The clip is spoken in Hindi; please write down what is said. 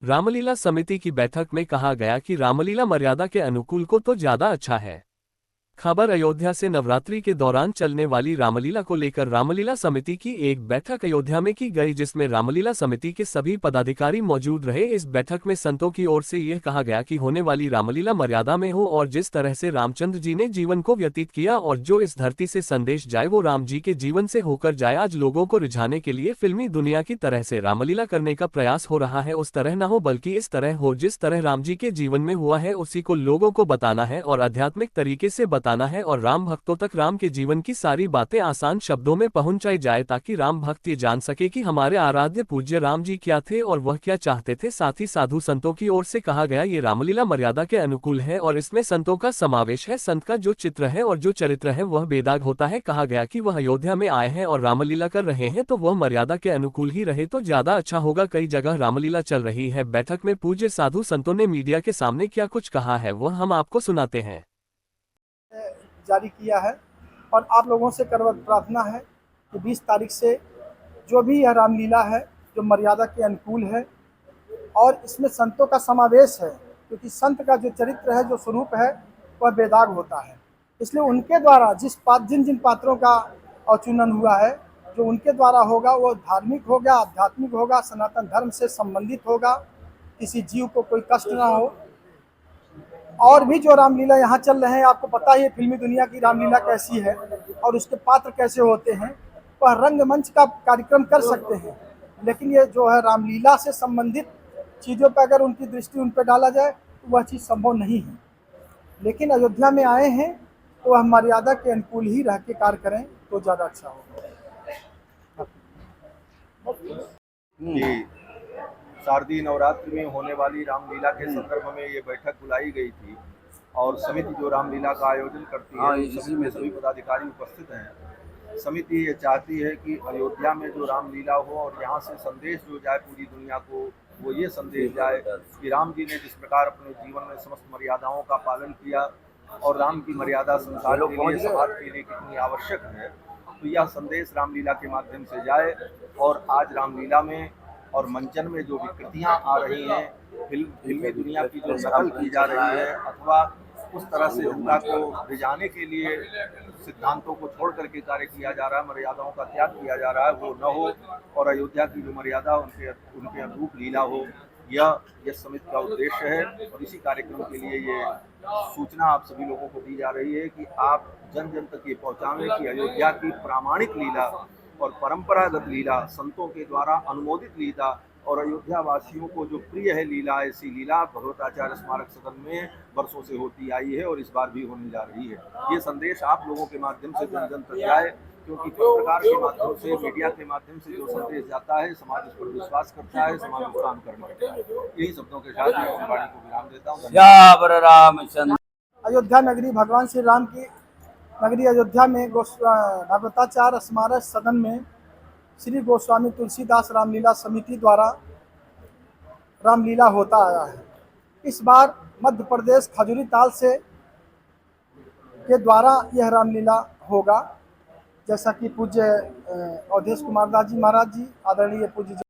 रामलीला समिति की बैठक में कहा गया कि रामलीला मर्यादा के अनुकूल को तो ज्यादा अच्छा है। खबर अयोध्या से नवरात्रि के दौरान चलने वाली रामलीला को लेकर रामलीला समिति की एक बैठक अयोध्या में की गई, जिसमें रामलीला समिति के सभी पदाधिकारी मौजूद रहे। इस बैठक में संतों की ओर से यह कहा गया कि होने वाली रामलीला मर्यादा में हो और जिस तरह से रामचंद्र जी ने जीवन को व्यतीत किया और जो इस धरती से संदेश जाए वो राम जी के जीवन से होकर जाए। आज लोगों को रिझाने के लिए फिल्मी दुनिया की तरह से रामलीला करने का प्रयास हो रहा है, उस तरह न हो बल्कि इस तरह हो जिस तरह राम जी के जीवन में हुआ है उसी को लोगों को बताना है और आध्यात्मिक तरीके से बताना है और राम भक्तों तक राम के जीवन की सारी बातें आसान शब्दों में पहुंचाई जाए ताकि राम भक्त ये जान सके कि हमारे आराध्य पूज्य राम जी क्या थे और वह क्या चाहते थे। साथ ही साधु संतों की ओर से कहा गया ये रामलीला मर्यादा के अनुकूल है और इसमें संतों का समावेश है। संत का जो चित्र है और जो चरित्र है वह बेदाग होता है। कहा गया कि वह अयोध्या में आए हैं और रामलीला कर रहे हैं तो वह मर्यादा के अनुकूल ही रहे तो ज्यादा अच्छा होगा। कई जगह रामलीला चल रही है। बैठक में पूज्य साधु संतों ने मीडिया के सामने क्या कुछ कहा है वह हम आपको सुनाते हैं। जारी किया है और आप लोगों से करवत प्रार्थना है कि 20 तारीख से जो भी यह रामलीला है जो मर्यादा के अनुकूल है और इसमें संतों का समावेश है, क्योंकि संत का जो चरित्र है जो स्वरूप है वह बेदाग होता है। इसलिए उनके द्वारा जिन जिन पात्रों का अवचुनन हुआ है जो उनके द्वारा होगा वो धार्मिक होगा, आध्यात्मिक होगा, सनातन धर्म से संबंधित होगा, किसी जीव को कोई कष्ट ना हो। और भी जो रामलीला यहाँ चल रहे हैं आपको पता ही है फिल्मी दुनिया की रामलीला कैसी है और उसके पात्र कैसे होते हैं। वह रंगमंच का कार्यक्रम कर सकते हैं, लेकिन ये जो है रामलीला से संबंधित चीज़ों पर अगर उनकी दृष्टि उन पर डाला जाए तो वह चीज़ संभव नहीं है। लेकिन अयोध्या में आए हैं तो वह मर्यादा के अनुकूल ही रह के कार्य करें तो ज़्यादा अच्छा होगा। शारदीय नवरात्रि में होने वाली रामलीला के संदर्भ में ये बैठक बुलाई गई थी और समिति जो रामलीला का आयोजन करती है समिति में सभी पदाधिकारी उपस्थित हैं। समिति ये चाहती है कि अयोध्या में जो रामलीला हो और यहाँ से संदेश जो जाए पूरी दुनिया को, वो ये संदेश जाए कि राम जी ने जिस प्रकार अपने जीवन में समस्त मर्यादाओं का पालन किया और राम की मर्यादा संसार के लिए, समाज के लिए कितनी आवश्यक है, तो यह संदेश रामलीला के माध्यम से जाए। और आज रामलीला में और मंचन में जो विकृतियां आ रही हैं, फिल्मी दुनिया की जो नकल की जा रही है अथवा उस तरह से जनता को रिझाने के लिए सिद्धांतों को छोड़ करके कार्य किया जा रहा है, मर्यादाओं का त्याग किया जा रहा है, वो न हो और अयोध्या की जो मर्यादा उनके अनुरूप लीला हो, यह समिति का उद्देश्य है। और इसी कार्यक्रम के लिए ये सूचना आप सभी लोगों को दी जा रही है कि आप जन जन तक ये पहुँचाएं कि अयोध्या की प्रामाणिक लीला और परंपरागत लीला, संतों के द्वारा अनुमोदित लीला और अयोध्या वासियों को जो प्रिय है लीला, ऐसी लीला भगवताचार्य स्मारक सदन में वर्षों से होती आई है और इस बार भी होने जा रही है। ये संदेश आप लोगों के माध्यम से जन जन तक जाए, क्योंकि पत्रकार के माध्यम से, मीडिया के माध्यम से जो संदेश जाता है समाज उस पर विश्वास करता है, समाज उसका अनुकरण करता है। यही शब्दों के साथ मैं वाणी को विराम देता हूँ। अयोध्या नगरी भगवान श्री राम की नगरी अयोध्या में भगवताचार्य स्मारक सदन में श्री गोस्वामी तुलसीदास रामलीला समिति द्वारा रामलीला होता आया है। इस बार मध्य प्रदेश खजूरी ताल से के द्वारा यह रामलीला होगा, जैसा कि पूज्य अवधेश कुमार दास जी महाराज जी, आदरणीय पूज्य